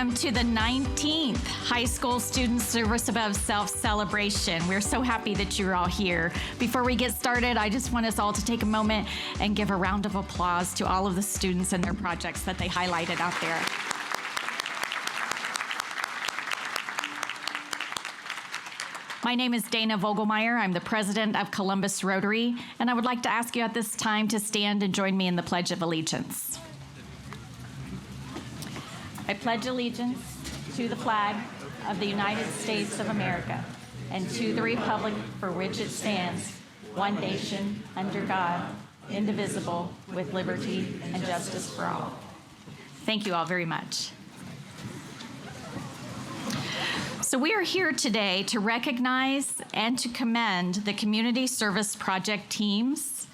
welcome to the 19th High School Student Service Above Self celebration. We're so happy that you're all here. Before we get started, I just want us all to take a moment and give a round of applause to all of the students and their projects that they highlighted out there. My name is Dana Vogelmeyer. I'm the president of Columbus Rotary, and I would like to ask you at this time to stand and join me in the Pledge of Allegiance. I pledge allegiance to the flag of the United States of America and to the republic for which it stands, one nation, under God, indivisible, with liberty and justice for all. Thank you all very much. So we are here today to recognize and to commend the Community Service Project teams,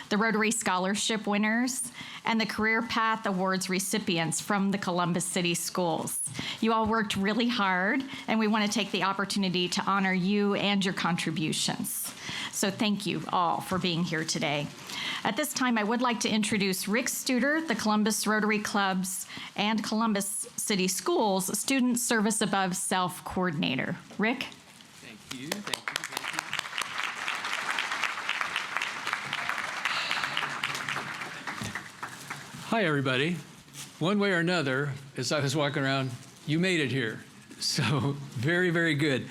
the Rotary Scholarship winners, and the Career Path Awards recipients from the Columbus City Schools. You all worked really hard, and we want to take the opportunity to honor you and your contributions. So thank you all for being here today. At this time, I would like to introduce Rick Studer, the Columbus Rotary Clubs and Columbus City Schools Student Service Above Self Coordinator. Rick? Thank you. Thank you. Hi, everybody. One way or another, as I was walking around, you made it here. So very, very good.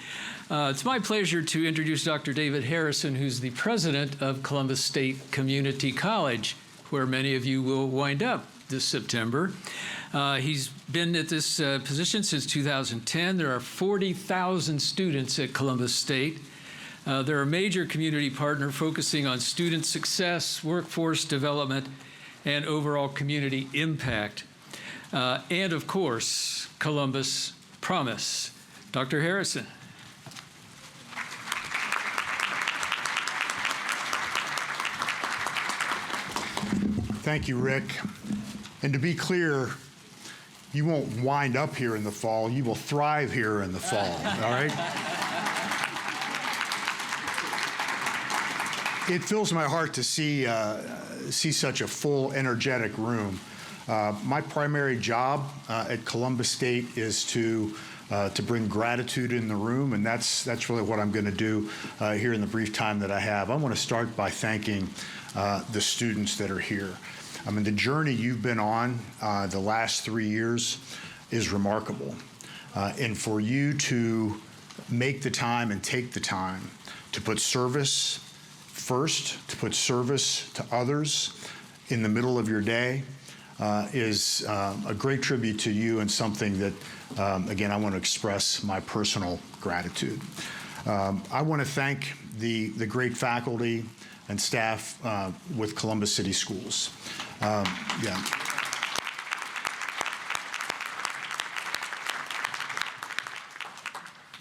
It's my pleasure to introduce Dr. David Harrison, who's the president of Columbus State Community College, where many of you will wind up this September. He's been at this position since 2010. There are 40,000 students at Columbus State. They're a major community partner focusing on student success, workforce development, and overall community impact. And of course, Columbus Promise. Dr. Harrison. Thank you, Rick. And to be clear, you won't wind up here in the fall, you will thrive here in the fall, all right? It fills my heart to see such a full, energetic room. My primary job at Columbus State is to bring gratitude in the room, and that's really what I'm going to do here in the brief time that I have. I want to start by thanking the students that are here. I mean, the journey you've been on the last 3 years is remarkable. And for you to make the time and take the time to put service first, to put service to others in the middle of your day is a great tribute to you and something that, again, I want to express my personal gratitude. I want to thank the great faculty and staff with Columbus City Schools.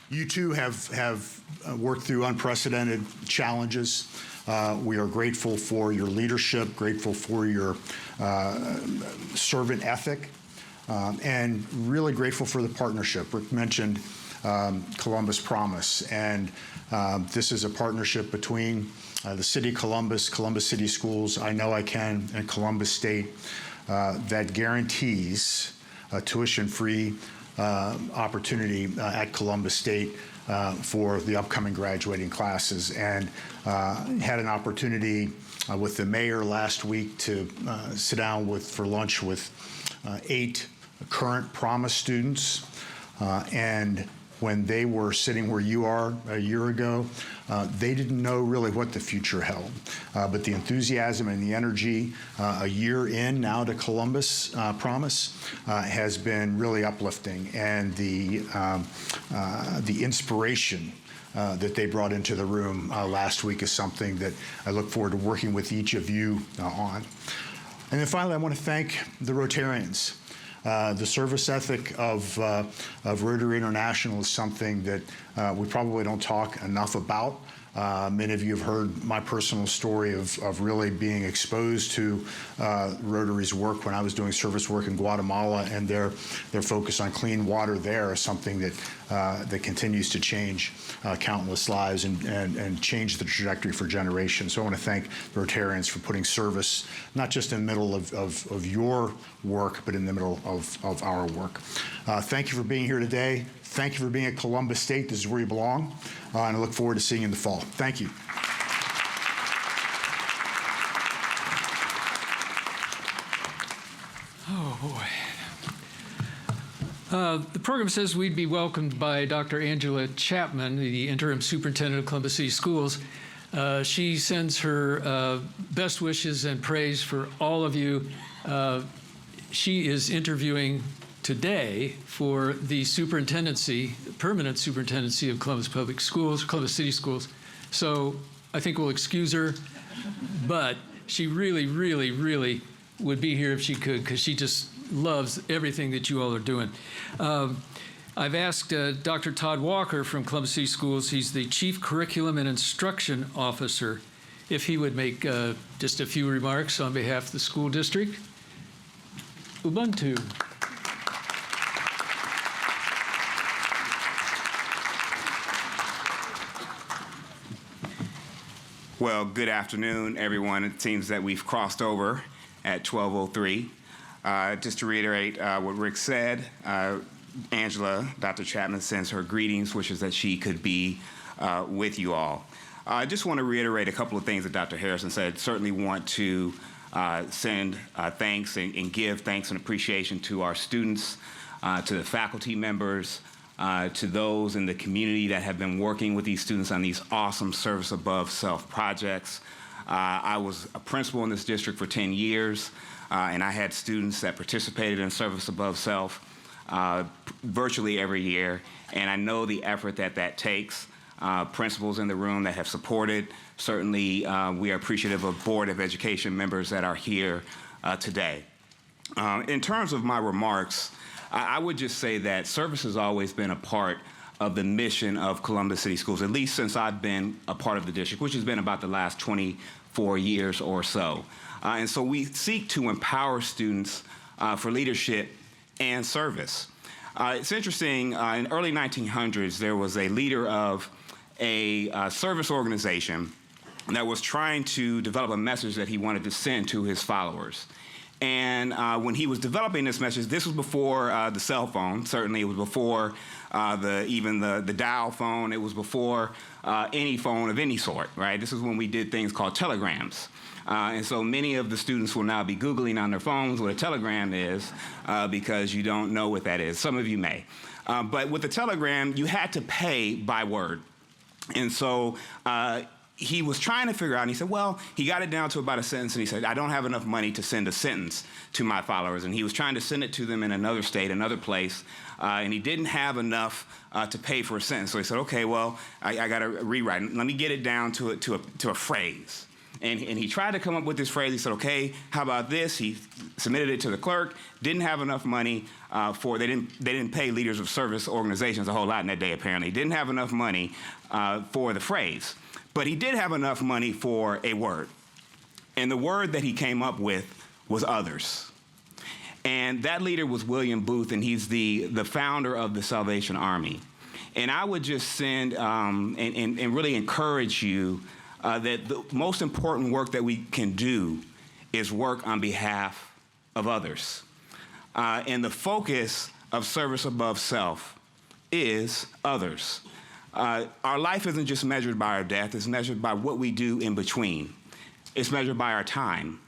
You too have worked through unprecedented challenges. We are grateful for your leadership, grateful for your servant ethic, and really grateful for the partnership. Rick mentioned Columbus Promise, and this is a partnership between the City of Columbus, Columbus City Schools, I Know I Can, and Columbus State that guarantees a tuition-free opportunity at Columbus State for the upcoming graduating classes, and had an opportunity with the mayor last week to sit down for lunch with 8 current Promise students, and when they were sitting where you are a year ago, they didn't know really what the future held. But the enthusiasm and the energy a year in now to Columbus Promise has been really uplifting. And the inspiration that they brought into the room last week is something that I look forward to working with each of you on. And then finally, I want to thank the Rotarians. The service ethic of Rotary International is something that we probably don't talk enough about. Many of you have heard my personal story of really being exposed to Rotary's work when I was doing service work in Guatemala, and their focus on clean water there is something that continues to change countless lives and change the trajectory for generations. So I want to thank the Rotarians for putting service not just in the middle of your work, but in the middle of our work. Thank you for being here today. Thank you for being at Columbus State. This is where you belong, and I look forward to seeing you in the fall. Thank you. Oh, boy. The program says we'd be welcomed by Dr. Angela Chapman, the interim superintendent of Columbus City Schools. She sends her best wishes and praise for all of you. She is interviewing today for the superintendency, permanent superintendency of Columbus Public Schools, Columbus City Schools. So I think we'll excuse her, but she really, really, really would be here if she could, because she just loves everything that you all are doing. I've asked Dr. Todd Walker from Columbus City Schools, he's the Chief Curriculum and Instruction Officer, if he would make just a few remarks on behalf of the school district. Ubuntu. Well, good afternoon, everyone. It seems that we've crossed over at 12:03. Just to reiterate what Rick said, Angela, Dr. Chapman sends her greetings, wishes that she could be with you all. I just want to reiterate a couple of things that Dr. Harrison said. Certainly want to send thanks and give thanks and appreciation to our students, to the faculty members, to those in the community that have been working with these students on these awesome service above self projects. I was a principal in this district for 10 years, and I had students that participated in service above self virtually every year, and I know the effort that takes. Principals in the room that have supported. Certainly, we are appreciative of Board of Education members that are here today. In terms of my remarks, I would just say that service has always been a part of the mission of Columbus City Schools, at least since I've been a part of the district, which has been about the last 24 years or so. And so we seek to empower students for leadership and service. It's interesting, in early 1900s, there was a leader of a service organization that was trying to develop a message that he wanted to send to his followers. And when he was developing this message, this was before the cell phone. Certainly, it was before even the dial phone. It was before any phone of any sort, right? This is when we did things called telegrams. And so many of the students will now be Googling on their phones what a telegram is because you don't know what that is. Some of you may. But with the telegram, you had to pay by word. And so he was trying to figure out, and he said, well, he got it down to about a sentence, and he said, I don't have enough money to send a sentence to my followers. And he was trying to send it to them in another state, another place, and he didn't have enough to pay for a sentence. So he said, okay, well, I got to rewrite it. Let me get it down to a phrase. And he tried to come up with this phrase. He said, okay, how about this? He submitted it to the clerk, didn't have enough money they didn't pay leaders of service organizations a whole lot in that day, apparently. Didn't have enough money for the phrase. But he did have enough money for a word. And the word that he came up with was others. And that leader was William Booth, and he's the founder of the Salvation Army. And I would just send and really encourage you that the most important work that we can do is work on behalf of others. And the focus of service above self is others. Our life isn't just measured by our death, it's measured by what we do in between. It's measured by our time.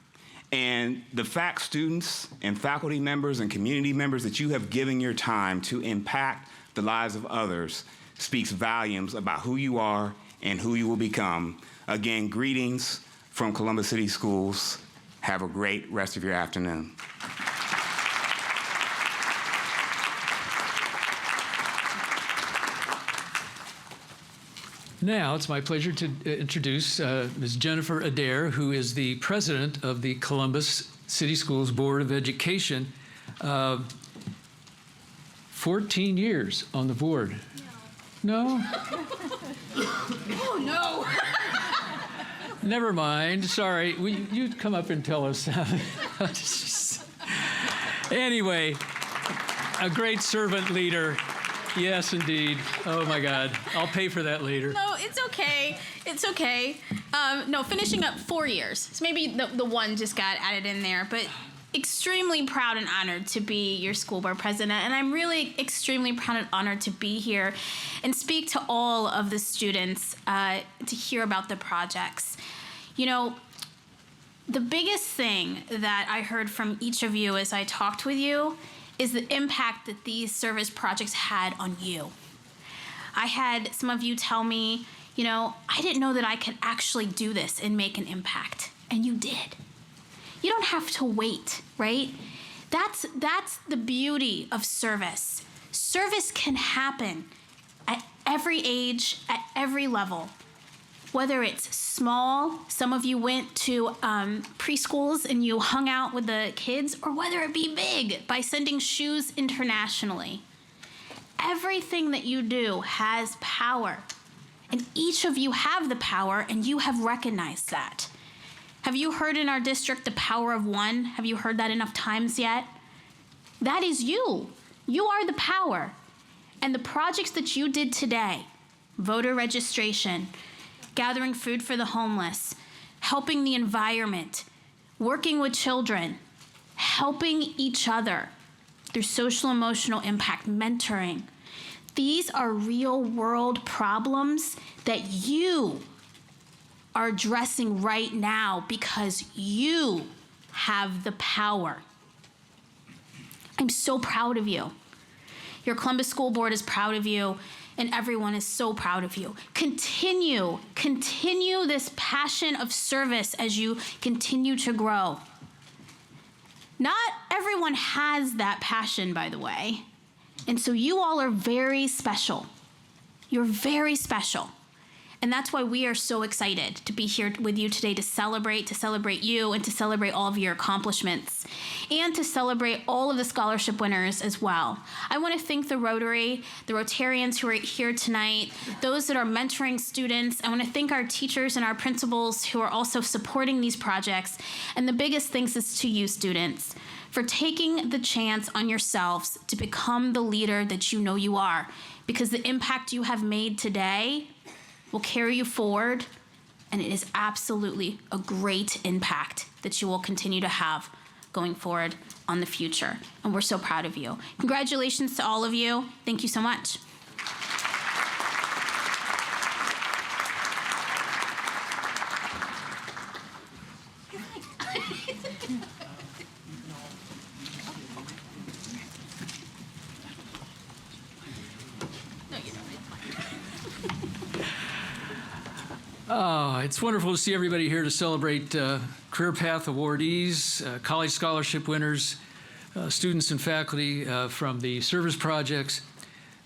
And the fact, students and faculty members and community members, that you have given your time to impact the lives of others speaks volumes about who you are and who you will become. Again, greetings from Columbus City Schools. Have a great rest of your afternoon. Now, it's my pleasure to introduce Ms. Jennifer Adair, who is the president of the Columbus City Schools Board of Education. 14 years on the board. No? Oh, no. Never mind. Sorry. You come up and tell us. Anyway, a great servant leader. Yes, indeed. Oh, my God. I'll pay for that later. No, it's okay. It's okay. No, finishing up 4 years. So maybe the one just got added in there, but extremely proud and honored to be your school board president. And I'm really extremely proud and honored to be here and speak to all of the students to hear about the projects. You know, the biggest thing that I heard from each of you as I talked with you is the impact that these service projects had on you. I had some of you tell me, you know, I didn't know that I could actually do this and make an impact. And you did. You don't have to wait, right? That's the beauty of service. Service can happen at every age, at every level. Whether it's small, some of you went to preschools and you hung out with the kids, or whether it be big by sending shoes internationally. Everything that you do has power, and each of you have the power, and you have recognized that. Have you heard in our district the power of one? Have you heard that enough times yet? That is you. You are the power. And the projects that you did today, voter registration, gathering food for the homeless, helping the environment, working with children, helping each other through social emotional impact, mentoring. These are real world problems that you are addressing right now because you have the power. I'm so proud of you. Your Columbus School Board is proud of you, and everyone is so proud of you. Continue this passion of service as you continue to grow. Not everyone has that passion, by the way. And so you all are very special. You're very special. And that's why we are so excited to be here with you today to celebrate you, and to celebrate all of your accomplishments, and to celebrate all of the scholarship winners as well. I want to thank the Rotary, the Rotarians who are here tonight, those that are mentoring students. I want to thank our teachers and our principals who are also supporting these projects. And the biggest thanks is to you, students, for taking the chance on yourselves to become the leader that you know you are, because the impact you have made today will carry you forward, and it is absolutely a great impact that you will continue to have going forward on the future. And we're so proud of you. Congratulations to all of you. Thank you so much. Oh, it's wonderful to see everybody here to celebrate Career Path awardees, college scholarship winners, students and faculty from the service projects.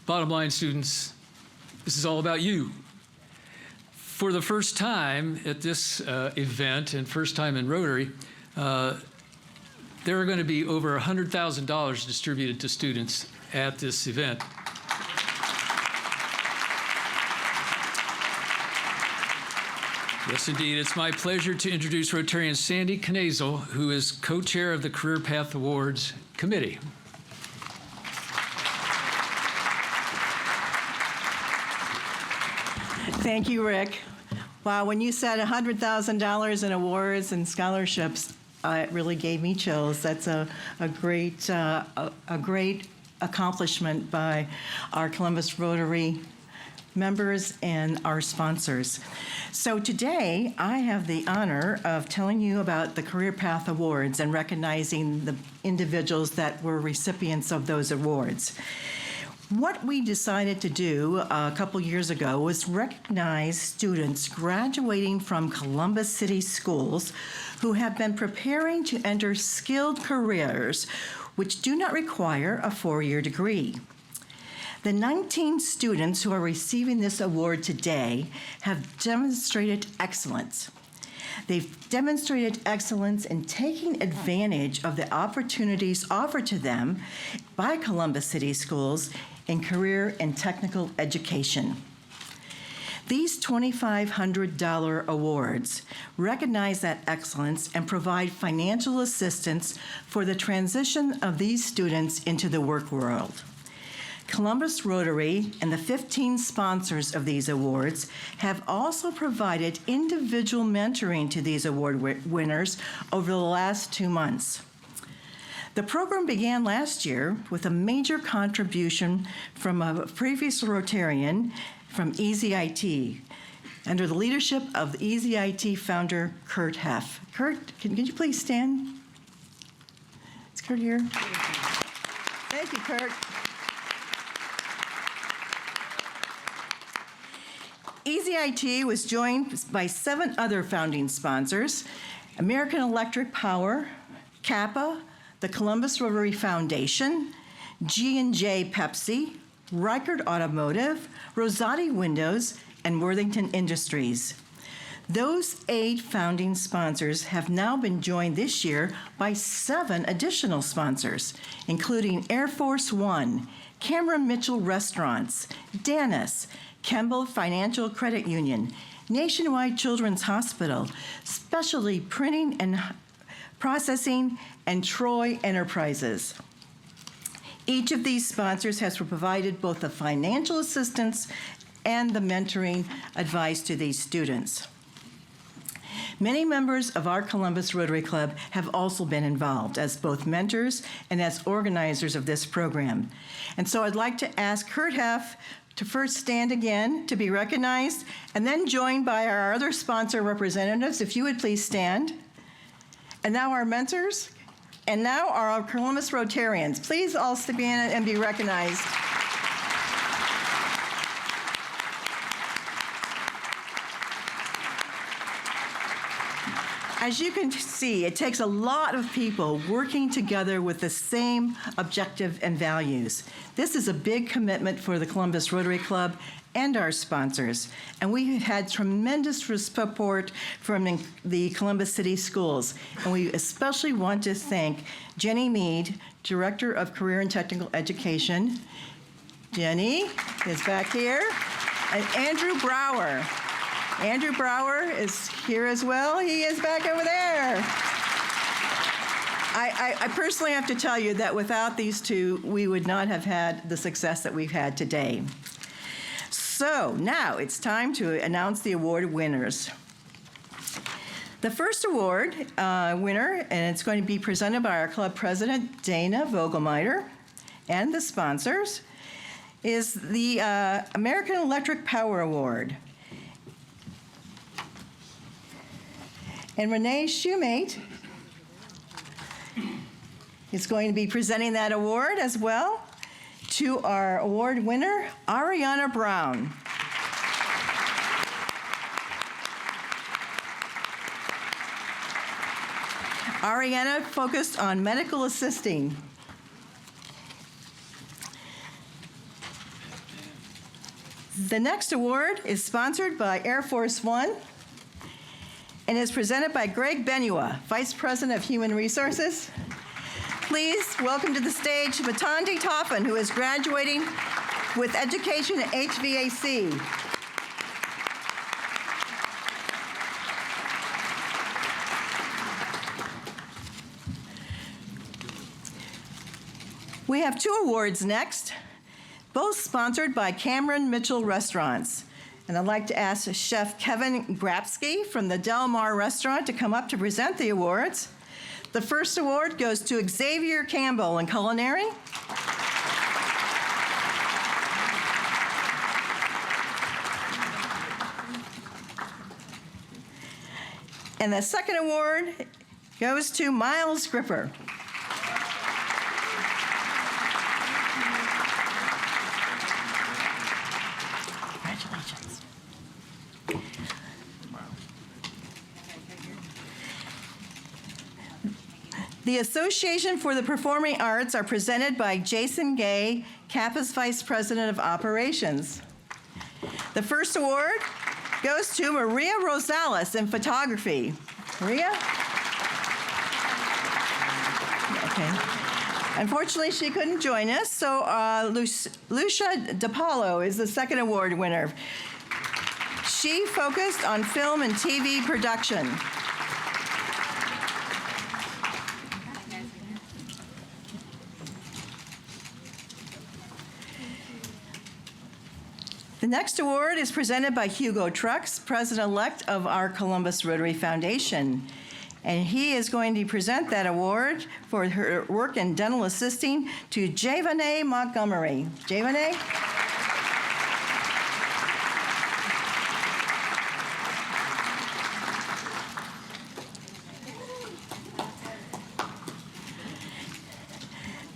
Bottom line, students, this is all about you. For the first time at this event, and first time in Rotary, there are going to be over $100,000 distributed to students at this event. Yes, indeed. It's my pleasure to introduce Rotarian Sandy Knazel, who is co-chair of the Career Path Awards Committee. Thank you, Rick. Wow, when you said $100,000 in awards and scholarships, it really gave me chills. That's a great accomplishment by our Columbus Rotary members and our sponsors. So today, I have the honor of telling you about the Career Path Awards and recognizing the individuals that were recipients of those awards. What we decided to do a couple years ago was recognize students graduating from Columbus City Schools who have been preparing to enter skilled careers which do not require a 4-year degree. The 19 students who are receiving this award today have demonstrated excellence. They've demonstrated excellence in taking advantage of the opportunities offered to them by Columbus City Schools in career and technical education. These $2,500 awards recognize that excellence and provide financial assistance for the transition of these students into the work world. Columbus Rotary and the 15 sponsors of these awards have also provided individual mentoring to these award winners over the last 2 months. The program began last year with a major contribution from a previous Rotarian from Easy IT, under the leadership of the Easy IT founder, Kurt Heff. Kurt, can you please stand? Is Kurt here? Thank you, Kurt. Easy IT was joined by 7 other founding sponsors: American Electric Power, Kappa, the Columbus Rotary Foundation, G&J Pepsi, Reichert Automotive, Rosati Windows, and Worthington Industries. Those 8 founding sponsors have now been joined this year by 7 additional sponsors, including Air Force One, Cameron Mitchell Restaurants, Dennis, Kemble Financial Credit Union, Nationwide Children's Hospital, Specialty Printing and Processing, and Troy Enterprises. Each of these sponsors has provided both the financial assistance and the mentoring advice to these students. Many members of our Columbus Rotary Club have also been involved as both mentors and as organizers of this program. And so I'd like to ask Kurt Heff to first stand again to be recognized, and then joined by our other sponsor representatives. If you would please stand. And now our mentors, and now our Columbus Rotarians. Please all stand and be recognized. As you can see, it takes a lot of people working together with the same objective and values. This is a big commitment for the Columbus Rotary Club and our sponsors, and we have had tremendous support from the Columbus City Schools, and we especially want to thank Jenny Mead, Director of Career and Technical Education. Jenny is back here, and Andrew Brower. Andrew Brower is here as well. He is back over there. I personally have to tell you that without these two, we would not have had the success that we've had today. So now it's time to announce the award winners. The first award winner, and it's going to be presented by our club president, Dana Vogelmeiter, and the sponsors, is the American Electric Power Award. And Renee Shoemate is going to be presenting that award as well to our award winner, Ariana Brown. Ariana focused on medical assisting. The next award is sponsored by Air Force One and is presented by Greg Benua, Vice President of Human Resources. Please welcome to the stage Matandi Toffin, who is graduating with education at HVAC. We have 2 awards next, both sponsored by Cameron Mitchell Restaurants. And I'd like to ask Chef Kevin Grabsky from the Del Mar Restaurant to come up to present the awards. The first award goes to Xavier Campbell in culinary. And the second award goes to Miles Gripper. Congratulations. The Association for the Performing Arts are presented by Jason Gay, Kappa's Vice President of Operations. The first award goes to Maria Rosales in photography. Maria? Okay. Unfortunately, she couldn't join us, so Lucia DePaulo is the second award winner. She focused on film and TV production. The next award is presented by Hugo Trucks, president-elect of our Columbus Rotary Foundation. And he is going to present that award for her work in dental assisting to Javanae Montgomery. Javanae?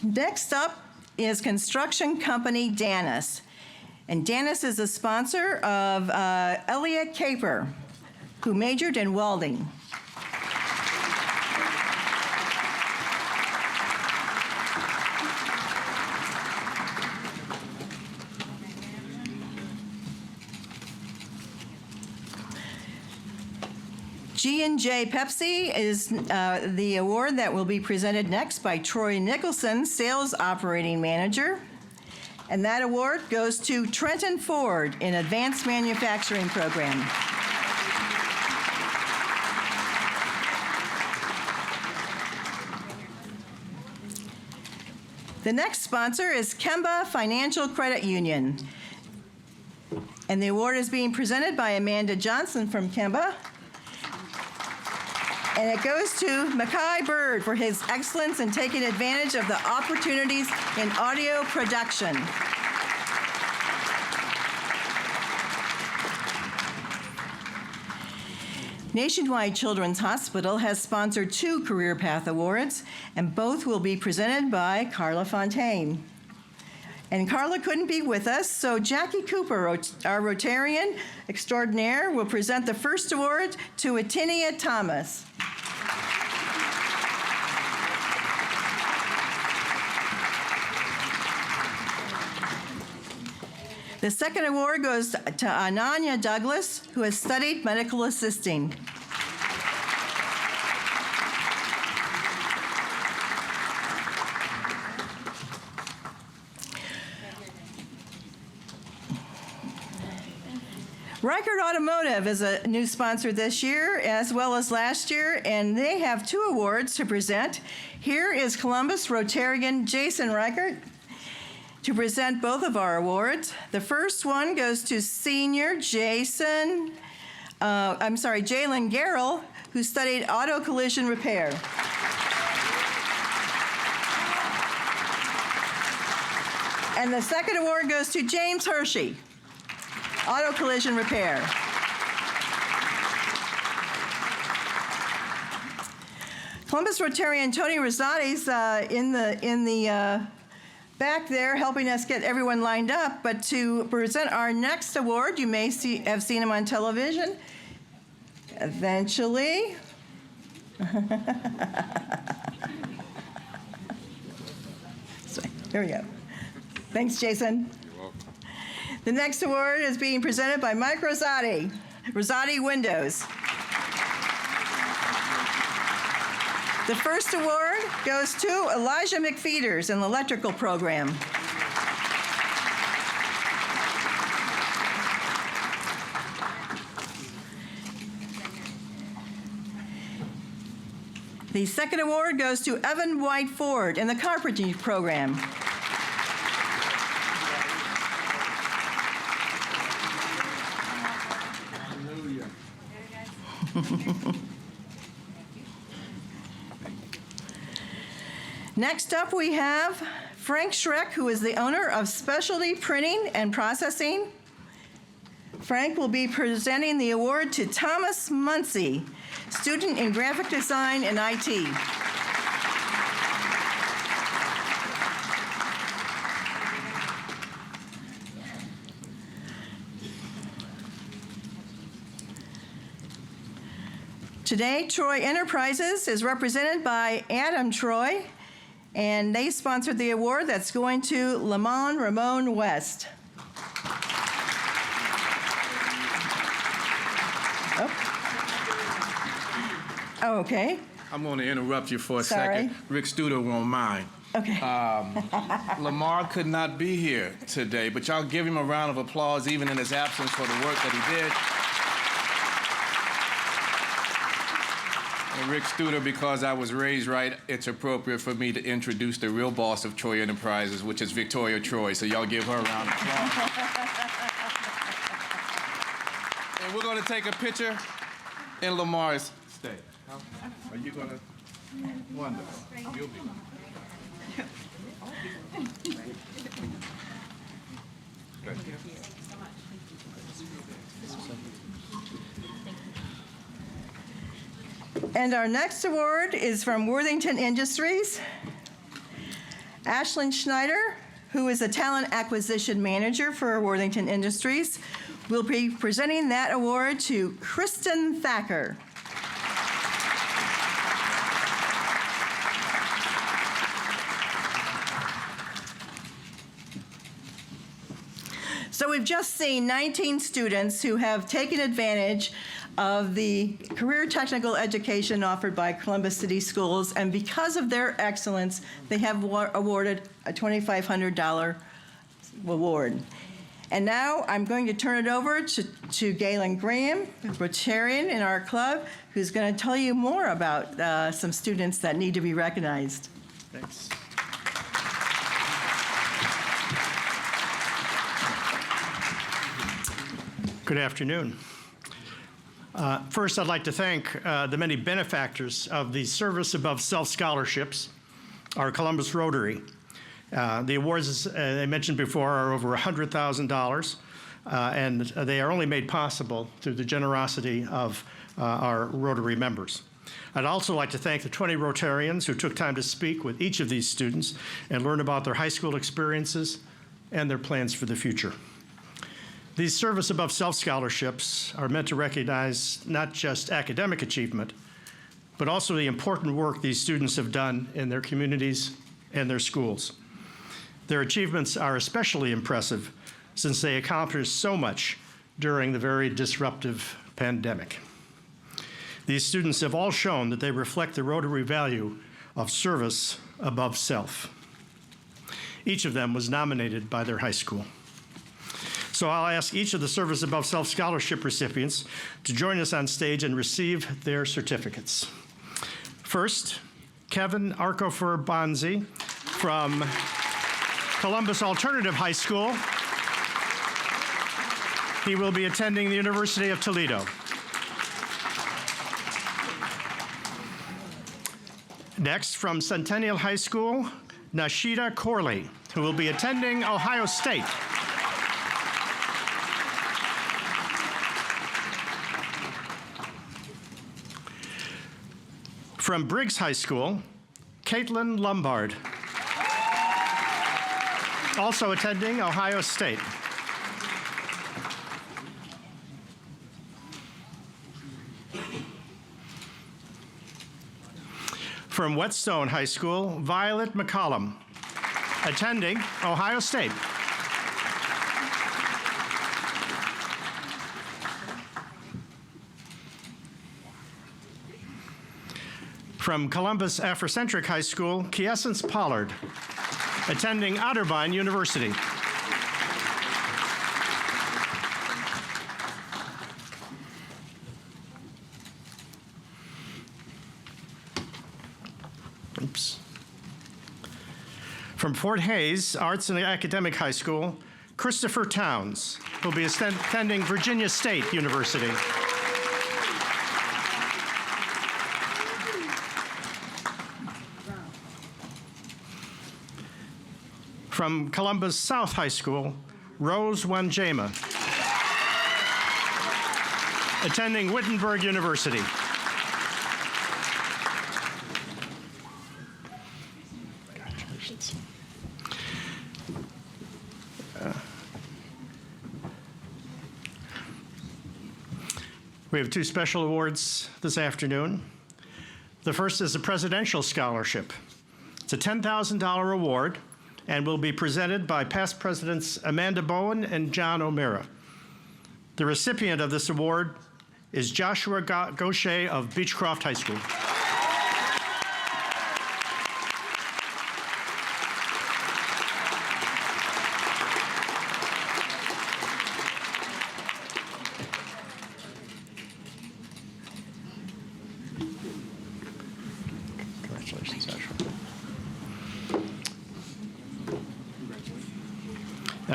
Next up is construction company Danis. And Danis is a sponsor of Elliot Caper, who majored in welding. G&J Pepsi is the award that will be presented next by Troy Nicholson, Sales Operating Manager. And that award goes to Trenton Ford in Advanced Manufacturing Program. The next sponsor is Kemba Financial Credit Union. And the award is being presented by Amanda Johnson from Kemba. And it goes to Mackay Bird for his excellence in taking advantage of the opportunities in audio production. Nationwide Children's Hospital has sponsored 2 Career Path Awards, and both will be presented by Carla Fontaine. And Carla couldn't be with us, so Jackie Cooper, our Rotarian extraordinaire, will present the first award to Atinia Thomas. The second award goes to Ananya Douglas, who has studied medical assisting. Reichert Automotive is a new sponsor this year, as well as last year, and they have 2 awards to present. Here is Columbus Rotarian Jason Reichert to present both of our awards. The first one goes to senior Jalen Garrell, who studied auto collision repair. And the second award goes to James Hershey, auto collision repair. Columbus Rotarian Tony Rosati's in the back there helping us get everyone lined up. But to present our next award, you may have seen him on television. Eventually. So, here we go. Thanks, Jason. You're welcome. The next award is being presented by Mike Rosati, Rosati Windows. The first award goes to Elijah McFeeters in the electrical program. The second award goes to Evan White Ford in the carpentry program. Next up, we have Frank Schreck, who is the owner of Specialty Printing and Processing. Frank will be presenting the award to Thomas Muncie, student in graphic design and IT. Today, Troy Enterprises is represented by Adam Troy, and they sponsored the award that's going to Lamont Ramon West. Oh, okay. I'm going to interrupt you for a Sorry. second. Rick Studer won't mind. Okay. Lamar could not be here today, but y'all give him a round of applause even in his absence for the work that he did. And Rick Studer, because I was raised right, it's appropriate for me to introduce the real boss of Troy Enterprises, which is Victoria Troy. So y'all give her a round of applause. And we're going to take a picture in Lamar's stay. Are you going to? Wonderful. You'll be. And our next award is from Worthington Industries. Ashlyn Schneider, who is a talent acquisition manager for Worthington Industries, will be presenting that award to Kristen Thacker. So we've just seen 19 students who have taken advantage of the career technical education offered by Columbus City Schools, and because of their excellence, they have awarded a $2,500 award. And now I'm going to turn it over to Galen Graham, Rotarian in our club, who's going to tell you more about some students that need to be recognized. Thanks. Good afternoon. First, I'd like to thank the many benefactors of the Service Above Self scholarships, our Columbus Rotary. The awards, as I mentioned before, are over $100,000, and they are only made possible through the generosity of our Rotary members. I'd also like to thank the 20 Rotarians who took time to speak with each of these students and learn about their high school experiences and their plans for the future. These Service Above Self scholarships are meant to recognize not just academic achievement, but also the important work these students have done in their communities and their schools. Their achievements are especially impressive since they accomplished so much during the very disruptive pandemic. These students have all shown that they reflect the Rotary value of service above self. Each of them was nominated by their high school. So I'll ask each of the Service Above Self scholarship recipients to join us on stage and receive their certificates. First, Kevin Arkofer Bonzi from Columbus Alternative High School. He will be attending the University of Toledo. Next, from Centennial High School, Nashida Corley, who will be attending Ohio State. From Briggs High School, Caitlin Lombard, also attending Ohio State. From Whetstone High School, Violet McCollum, attending Ohio State. From Columbus Afrocentric High School, Quiescence Pollard, attending Otterbein University. Oops. From Fort Hays Arts and Academic High School, Christopher Towns, who will be attending Virginia State University. From Columbus South High School, Rose Wanjema, attending Wittenberg University. Congratulations. We have two special awards this afternoon. The first is a Presidential Scholarship. It's a $10,000 award and will be presented by past presidents Amanda Bowen and John O'Meara. The recipient of this award is Joshua Gaucher of Beechcroft High School.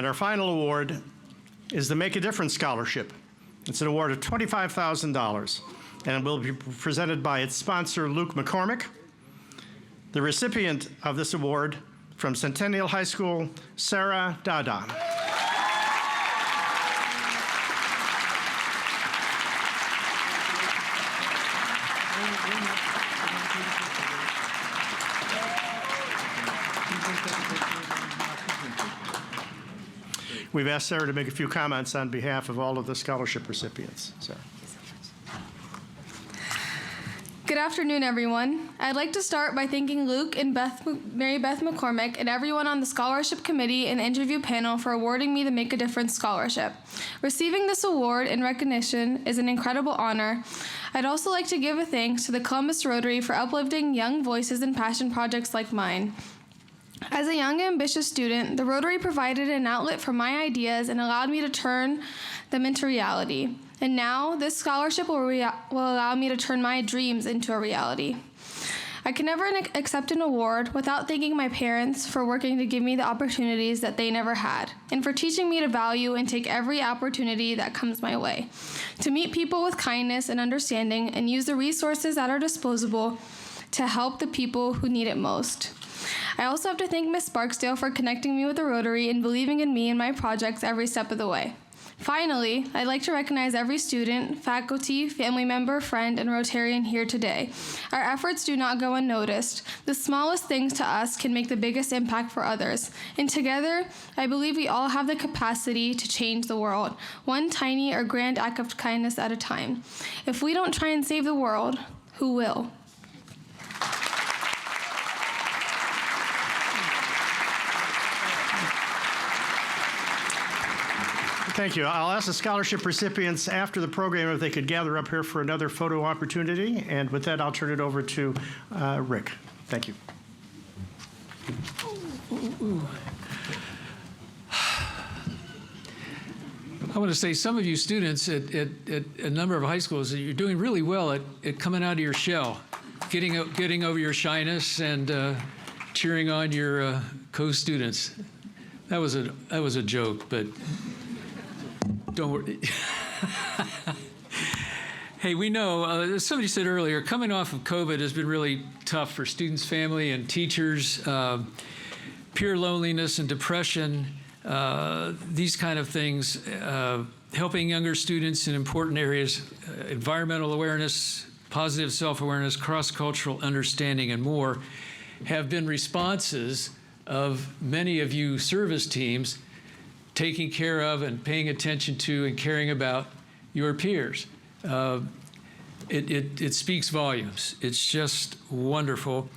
And our final award is the Make a Difference Scholarship. It's an award of $25,000, and it will be presented by its sponsor, Luke McCormick. The recipient of this award from Centennial High School, Sarah Dada. We've asked Sarah to make a few comments on behalf of all of the scholarship recipients. Sarah. Good afternoon, everyone. I'd like to start by thanking Luke and Mary Beth McCormick and everyone on the scholarship committee and interview panel for awarding me the Make a Difference Scholarship. Receiving this award in recognition is an incredible honor. I'd also like to give a thanks to the Columbus Rotary for uplifting young voices in passion projects like mine. As a young, ambitious student, the Rotary provided an outlet for my ideas and allowed me to turn them into reality. And now, this scholarship will allow me to turn my dreams into a reality. I can never accept an award without thanking my parents for working to give me the opportunities that they never had, and for teaching me to value and take every opportunity that comes my way, to meet people with kindness and understanding, and use the resources at our disposal to help the people who need it most. I also have to thank Ms. Barksdale for connecting me with the Rotary and believing in me and my projects every step of the way. Finally, I'd like to recognize every student, faculty, family member, friend, and Rotarian here today. Our efforts do not go unnoticed. The smallest things to us can make the biggest impact for others. And together, I believe we all have the capacity to change the world, one tiny or grand act of kindness at a time. If we don't try and save the world, who will? Thank you. I'll ask the scholarship recipients after the program if they could gather up here for another photo opportunity. And with that, I'll turn it over to Rick. Thank you. I want to say some of you students at a number of high schools, you're doing really well at coming out of your shell, getting over your shyness and cheering on your co-students. That was a joke, but don't worry. Hey, we know, as somebody said earlier, coming off of COVID has been really tough for students, family, and teachers. Peer loneliness and depression, these kind of things, helping younger students in important areas, environmental awareness, positive self-awareness, cross-cultural understanding, and more, have been responses of many of you service teams taking care of and paying attention to and caring about your peers. It speaks volumes. It's just wonderful.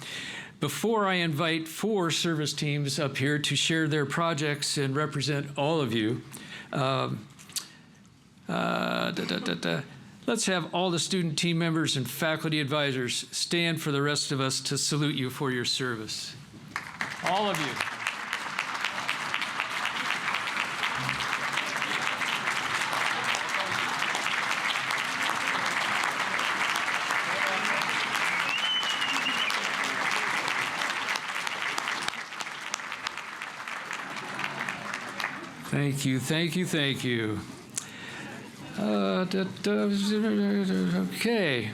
Before I invite 4 service teams up here to share their projects and represent all of you, let's have all the student team members and faculty advisors stand for the rest of us to salute you for your service. All of you. Thank you, thank you, thank you. Okay.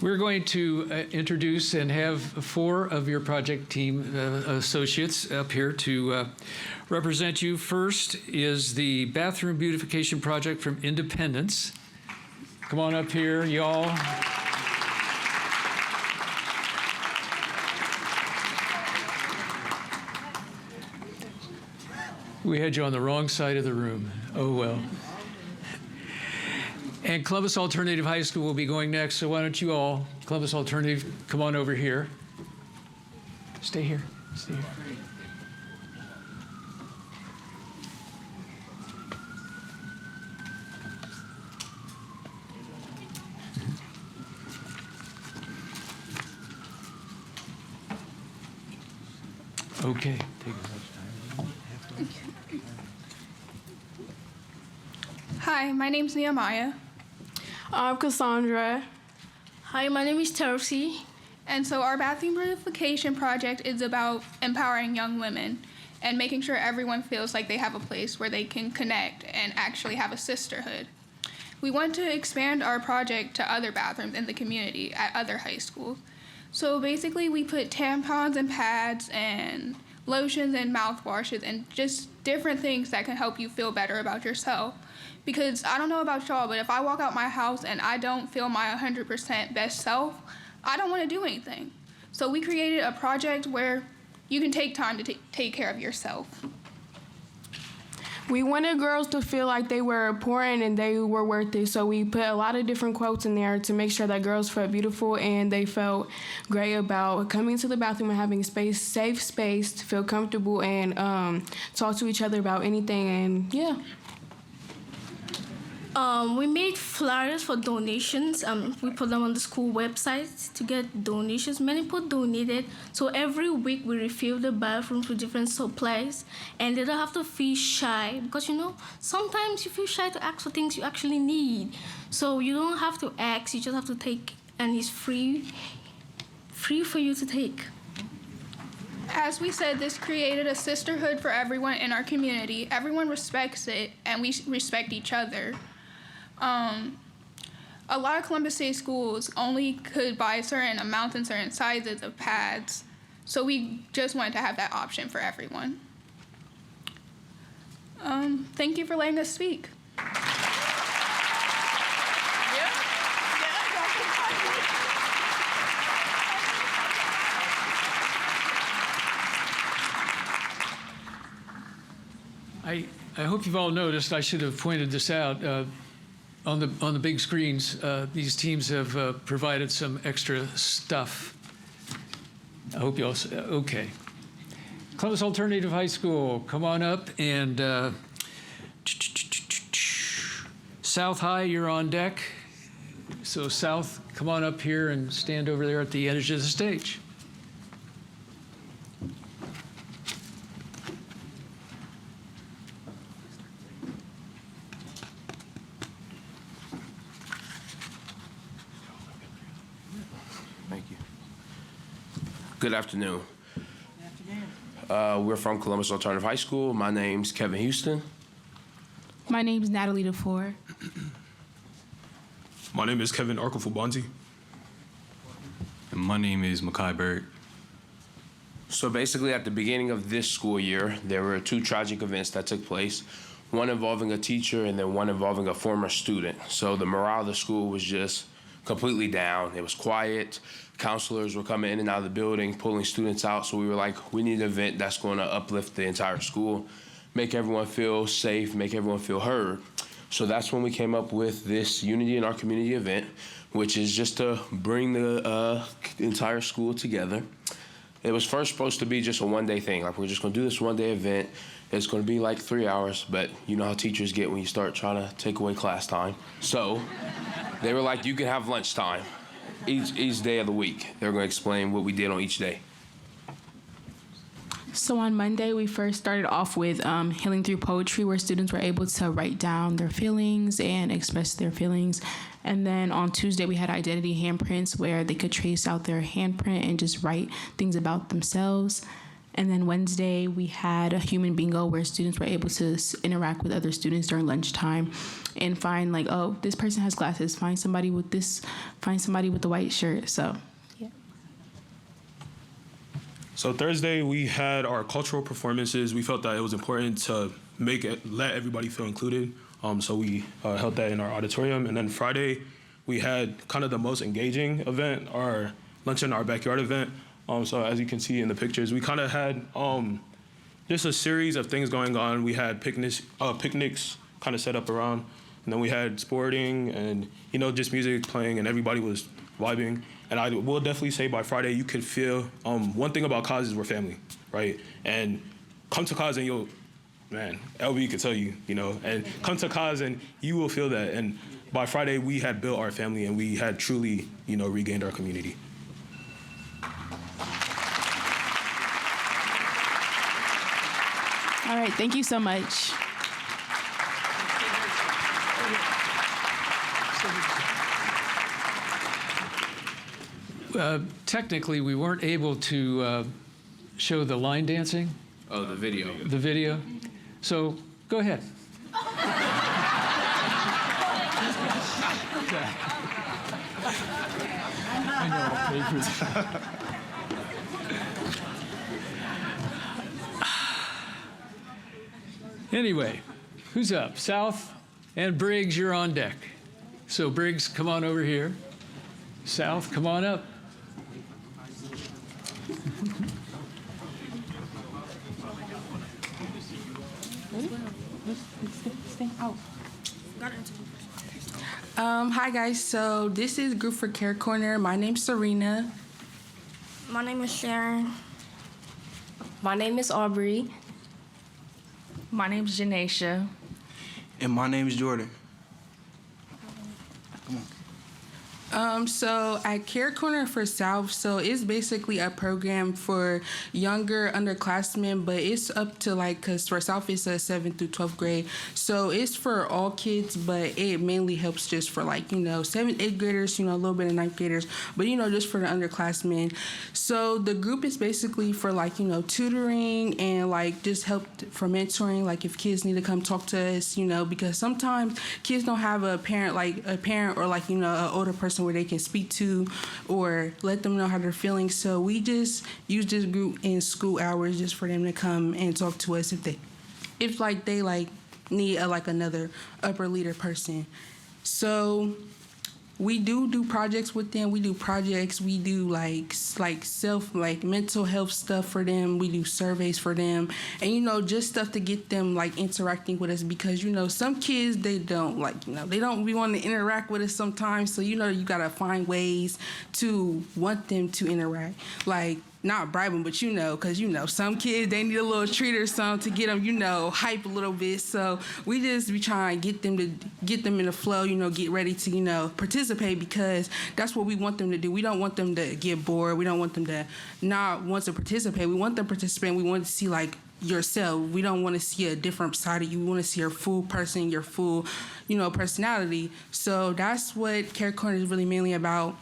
We're going to introduce and have 4 of your project team associates up here to represent you. First is the Bathroom Beautification Project from Independence. Come on up here, y'all. We had you on the wrong side of the room. Oh, well. And Columbus Alternative High School will be going next, so why don't you all, Columbus Alternative, come on over here. Stay here. Stay here. Okay. Take as much time. Hi, my name's Nehemiah. I'm Cassandra. Hi, my name is Chelsea. And so our bathroom beautification project is about empowering young women. and making sure everyone feels like they have a place where they can connect and actually have a sisterhood. We want to expand our project to other bathrooms in the community at other high schools. So basically we put tampons and pads and lotions and mouthwashes and just different things that can help you feel better about yourself. Because I don't know about y'all, but if I walk out my house and I don't feel my 100% best self, I don't want to do anything. So we created a project where you can take time to take care of yourself. We wanted girls to feel like they were important and they were worth it, so we put a lot of different quotes in there to make sure that girls felt beautiful and they felt great about coming to the bathroom and having safe space to feel comfortable and talk to each other about anything, and yeah. We made flyers for donations. We put them on the school website to get donations. Many people donated. So every week we refill the bathrooms with different supplies. And they don't have to feel shy because, sometimes you feel shy to ask for things you actually need. So you don't have to ask, you just have to take. And it's free for you to take. As we said, this created a sisterhood for everyone in our community. Everyone respects it, and we respect each other. A lot of Columbus City schools only could buy certain amounts and certain sizes of pads, so we just wanted to have that option for everyone. Thank you for letting us speak. I hope you've all noticed, I should have pointed this out, on the big screens, these teams have provided some extra stuff. I hope you all, okay. Columbus Alternative High School, come on up, and South High, you're on deck. So South, come on up here and stand over there at the edge of the stage. Good afternoon. We're from Columbus Alternative High School. My name's Kevin Houston. My name's Natalie DeFore. My name is Kevin Arkofubanzi. And my name is Makai Bird. So basically, at the beginning of this school year, there were 2 tragic events that took place, one involving a teacher and then one involving a former student. So the morale of the school was just completely down. It was quiet. Counselors were coming in and out of the building, pulling students out. So we were like, we need an event that's going to uplift the entire school, make everyone feel safe, make everyone feel heard. So that's when we came up with this Unity in Our Community event, which is just to bring the entire school together. It was first supposed to be just a one-day thing. Like, we're just going to do this one-day event. It's going to be like 3 hours, but you know how teachers get when you start trying to take away class time. So they were like, you can have lunchtime each day of the week. They're going to explain what we did on each day. So on Monday, we first started off with Healing Through Poetry, where students were able to write down their feelings and express their feelings. And then on Tuesday, we had identity handprints, where they could trace out their handprint and just write things about themselves. And then Wednesday, we had a human bingo, where students were able to interact with other students during lunchtime and find, like, oh, this person has glasses. Find somebody with this. Find somebody with the white shirt. So, yeah. So Thursday, we had our cultural performances. We felt that it was important to let everybody feel included. So we held that in our auditorium. And then Friday, we had kind of the most engaging event, our Lunch in Our Backyard event. So as you can see in the pictures, we kind of had just a series of things going on. We had picnics kind of set up around, and then we had sporting and, just music playing, and everybody was vibing. And I will definitely say by Friday, you could feel, one thing about cause is we're family, right? And come to cause and LB could tell you, and come to cause and you will feel that. And by Friday, we had built our family and we had truly, regained our community. All right, thank you so much. Technically, we weren't able to show the line dancing Oh, the video. The video? So go ahead. Anyway, who's up? South and Briggs, you're on deck. So Briggs, come on over here. South, come on up. Hi guys, so this is Group for Care Corner. My name's Serena. My name is Sharon. My name is Aubrey. My name's Janaisha. And my name is Jordan. So at Care Corner for South, so it's basically a program for younger underclassmen, but it's up to cause for South it's a 7th through 12th grade. So it's for all kids, but it mainly helps just for 7th, 8th graders, a little bit of 9th graders, but just for the underclassmen. So the group is basically for tutoring and just help for mentoring, if kids need to come talk to us, because sometimes kids don't have a parent or an older person where they can speak to or let them know how they're feeling. So we just use this group in school hours just for them to come and talk to us if they need another upper leader person. So we do projects with them. We do projects. We do mental health stuff for them. We do surveys for them, and just stuff to get them interacting with us because some kids they don't they don't really want to interact with us sometimes. So you gotta find ways to want them to interact, not bribe them, but because some kids they need a little treat or something to get them hype a little bit. So we just be trying to get them in the flow, get ready to participate because that's what we want them to do. We don't want them to get bored. We don't want them to not want to participate. We want them to participate. We want to see yourself. We don't want to see a different side of you. We want to see your full person, your full personality. So that's what Care Corner is really mainly about.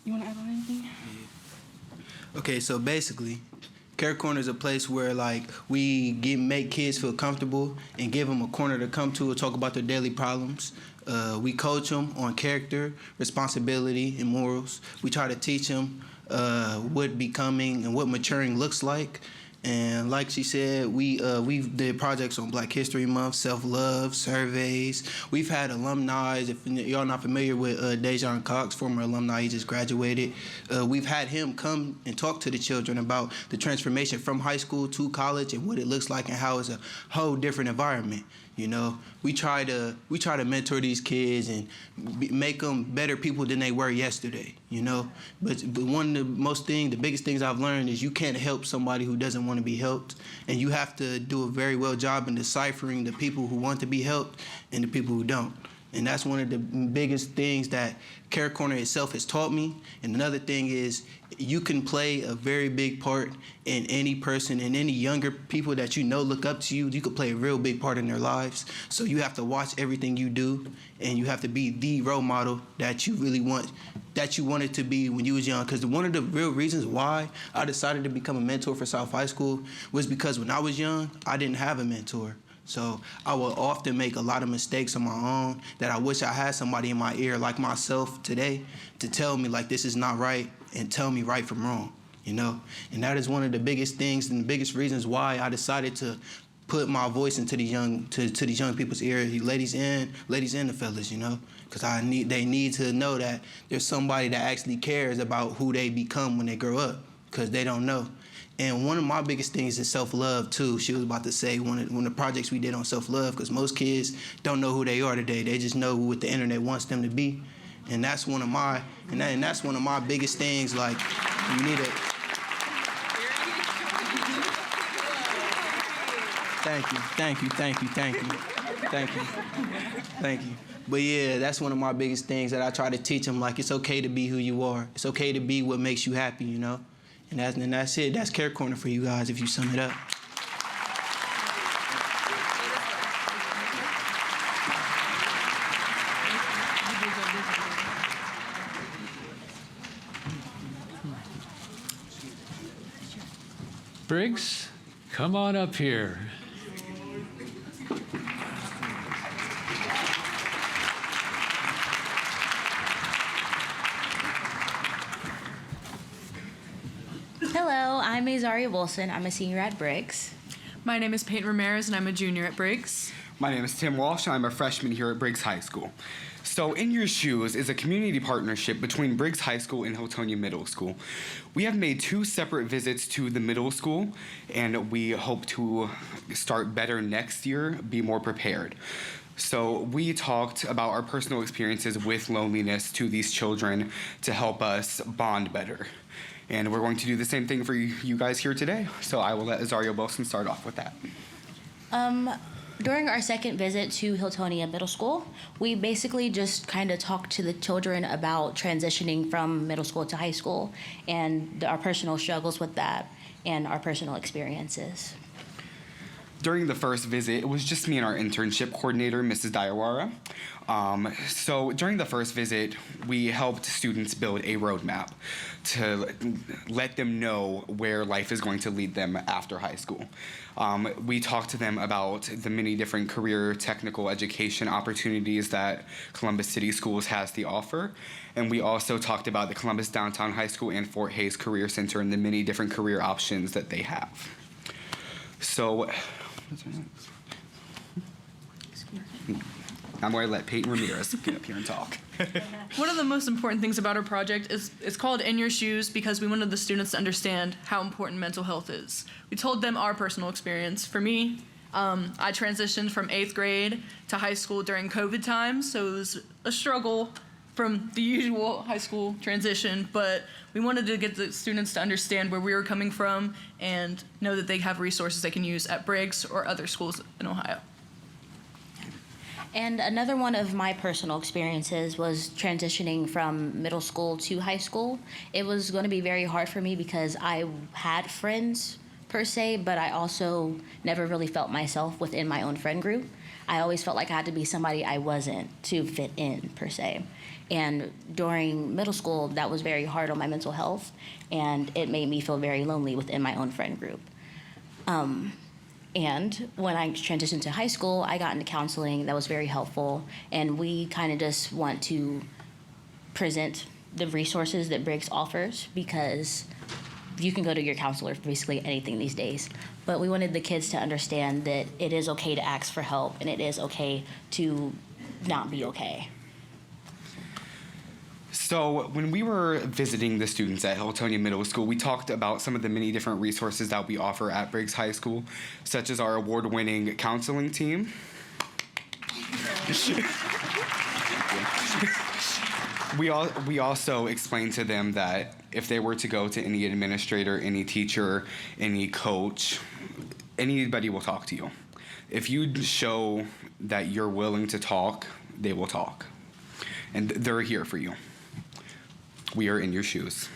You want to add on anything? Okay, so basically, Care Corner is a place where we make kids feel comfortable and give them a corner to come to and talk about their daily problems. We coach them on character, responsibility, and morals. We try to teach them what becoming and what maturing looks like. And like she said, we did projects on Black History Month, self-love, surveys. We've had alumni. If y'all not familiar with Dejan Cox, former alumni, he just graduated. We've had him come and talk to the children about the transformation from high school to college and what it looks like and how it's a whole different environment. We try to mentor these kids and make them better people than they were yesterday. But one of the biggest things I've learned is you can't help somebody who doesn't want to be helped, and you have to do a very well job in deciphering the people who want to be helped and the people who don't. And that's one of the biggest things that Care Corner itself has taught me. And another thing is you can play a very big part in any person and any younger people that look up to you. You could play a real big part in their lives. So you have to watch everything you do, and you have to be the role model that you really wanted to be when you was young. Because one of the real reasons why I decided to become a mentor for South High School was because when I was young, I didn't have a mentor. So I will often make a lot of mistakes on my own that I wish I had somebody in my ear like myself today to tell me this is not right and tell me right from wrong, And that is one of the biggest things and the biggest reasons why I decided to put my voice into these young people's ear, ladies and the fellas, because they need to know that there's somebody that actually cares about who they become when they grow up, because they don't know. And one of my biggest things is self-love, too. She was about to say one of the projects we did on self-love, because most kids don't know who they are today. They just know what the internet wants them to be. And that's one of my biggest things. You need to... Thank you. But yeah, that's one of my biggest things that I try to teach them. It's okay to be who you are. It's okay to be what makes you happy, And that's it. That's Care Corner for you guys if you sum it up. Briggs, come on up here. Hello, I'm Azaria Wilson. I'm a senior at Briggs. My name is Peyton Ramirez, and I'm a junior at Briggs. My name is Tim Walsh, and I'm a freshman here at Briggs High School. So In Your Shoes is a community partnership between Briggs High School and Houghtonia Middle School. We have made 2 separate visits to the middle school, and we hope to start better next year, be more prepared. So we talked about our personal experiences with loneliness to these children to help us bond better. And we're going to do the same thing for you guys here today. So I will let Azaria Wilson start off with that. During our second visit to Houghtonia Middle School, we basically just kind of talked to the children about transitioning from middle school to high school and our personal struggles with that and our personal experiences. During the first visit, it was just me and our internship coordinator, Mrs. Diawara. So during the first visit, we helped students build a roadmap to let them know where life is going to lead them after high school. We talked to them about the many different career technical education opportunities that Columbus City Schools has to offer. And we also talked about the Columbus Downtown High School and Fort Hays Career Center and the many different career options that they have. So I'm going to let Peyton Ramirez get up here and talk. One of the most important things about our project is it's called In Your Shoes because we wanted the students to understand how important mental health is. We told them our personal experience. For me, I transitioned from 8th grade to high school during COVID times, so it was a struggle from the usual high school transition, but we wanted to get the students to understand where we were coming from and know that they have resources they can use at Briggs or other schools in Ohio. And another one of my personal experiences was transitioning from middle school to high school. It was going to be very hard for me because I had friends per se, but I also never really felt myself within my own friend group. I always felt like I had to be somebody I wasn't to fit in per se. And during middle school, that was very hard on my mental health, and it made me feel very lonely within my own friend group. And when I transitioned to high school, I got into counseling. That was very helpful. And we kind of just want to present the resources that Briggs offers because you can go to your counselor for basically anything these days. But we wanted the kids to understand that it is okay to ask for help and it is okay to not be okay. So when we were visiting the students at Houghtonia Middle School, we talked about some of the many different resources that we offer at Briggs High School, such as our award-winning counseling team. We also explained to them that if they were to go to any administrator, any teacher, any coach, anybody will talk to you. If you show that you're willing to talk, they will talk. And they're here for you. We are in your shoes.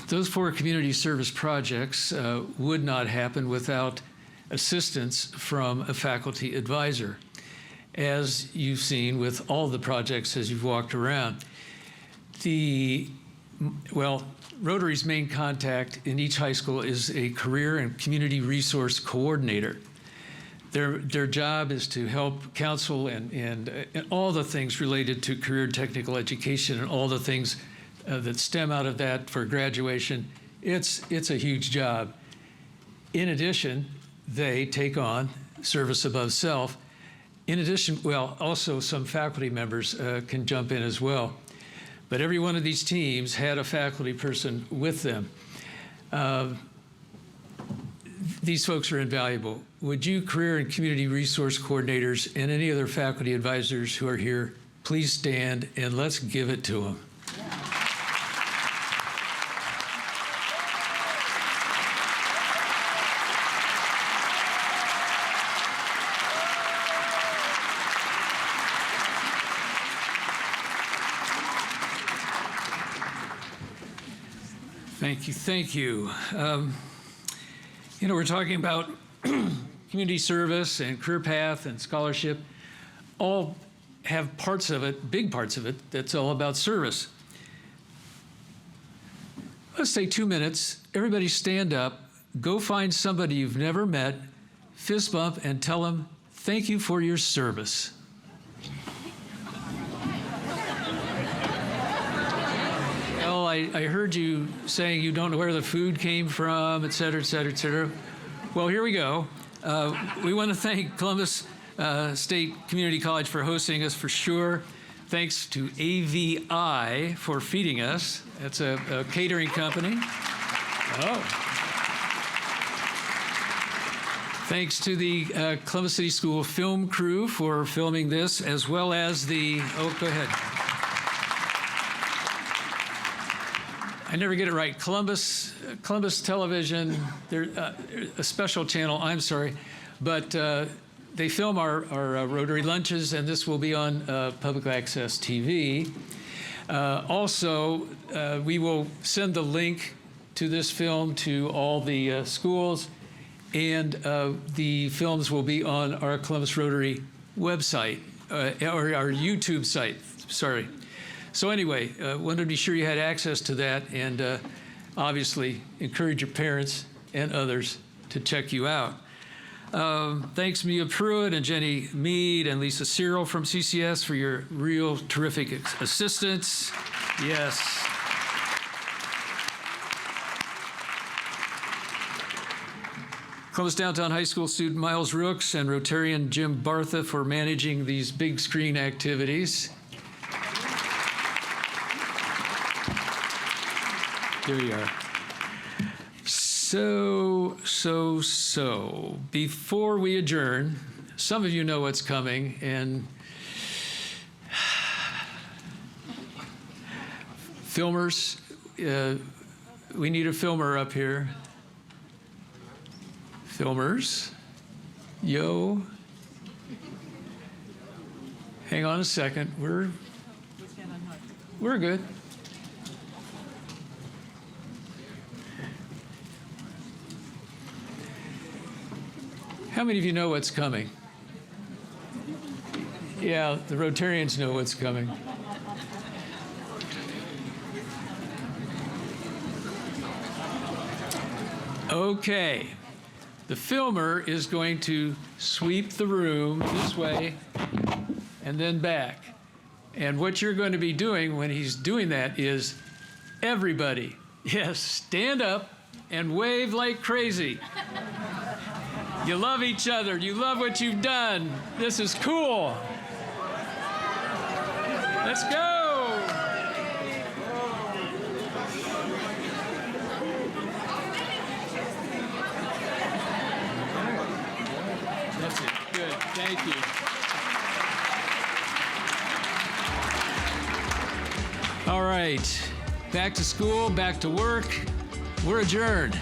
Those 4 community service projects would not happen without assistance from a faculty advisor. As you've seen with all the projects as you've walked around. Rotary's main contact in each high school is a career and community resource coordinator. Their job is to help counsel and all the things related to career and technical education and all the things that stem out of that for graduation. It's a huge job. In addition, they take on service above self. In addition, also some faculty members can jump in as well. But every one of these teams had a faculty person with them. These folks are invaluable. Would you, career and community resource coordinators and any other faculty advisors who are here, please stand and let's give it to them. Thank you, thank you. We're talking about community service and career path and scholarship. All have parts of it, big parts of it, that's all about service. Let's say 2 minutes, everybody stand up, go find somebody you've never met, fist bump, and tell them, thank you for your service. Well, I heard you saying you don't know where the food came from, et cetera, et cetera, et cetera. Well, here we go. We want to thank Columbus State Community College for hosting us for sure. Thanks to AVI for feeding us. That's a catering company. Oh. Thanks to the Columbus City School film crew for filming this, as well as the, go ahead. I never get it right. Columbus Television, they're a special channel, I'm sorry. But they film our Rotary lunches, and this will be on public access TV. Also, we will send the link to this film to all the schools, and the films will be on our Columbus Rotary website, or our YouTube site, sorry. So anyway, wanted to be sure you had access to that, and obviously encourage your parents and others to check you out. Thanks Mia Pruitt and Jenny Mead and Lisa Cyril from CCS for your real terrific assistance. Yes. Columbus Downtown High School student Miles Rooks and Rotarian Jim Bartha for managing these big screen activities. There you are. So, before we adjourn, some of you know what's coming, and filmers, we need a filmer up here. Filmers, yo. Hang on a second, we're good. How many of you know what's coming? Yeah, the Rotarians know what's coming. Okay, the filmer is going to sweep the room this way and then back. And what you're going to be doing when he's doing that is everybody, yes, stand up and wave like crazy. You love each other. You love what you've done. This is cool. Let's go. That's it. Good. Thank you. All right. Back to school, back to work. We're adjourned.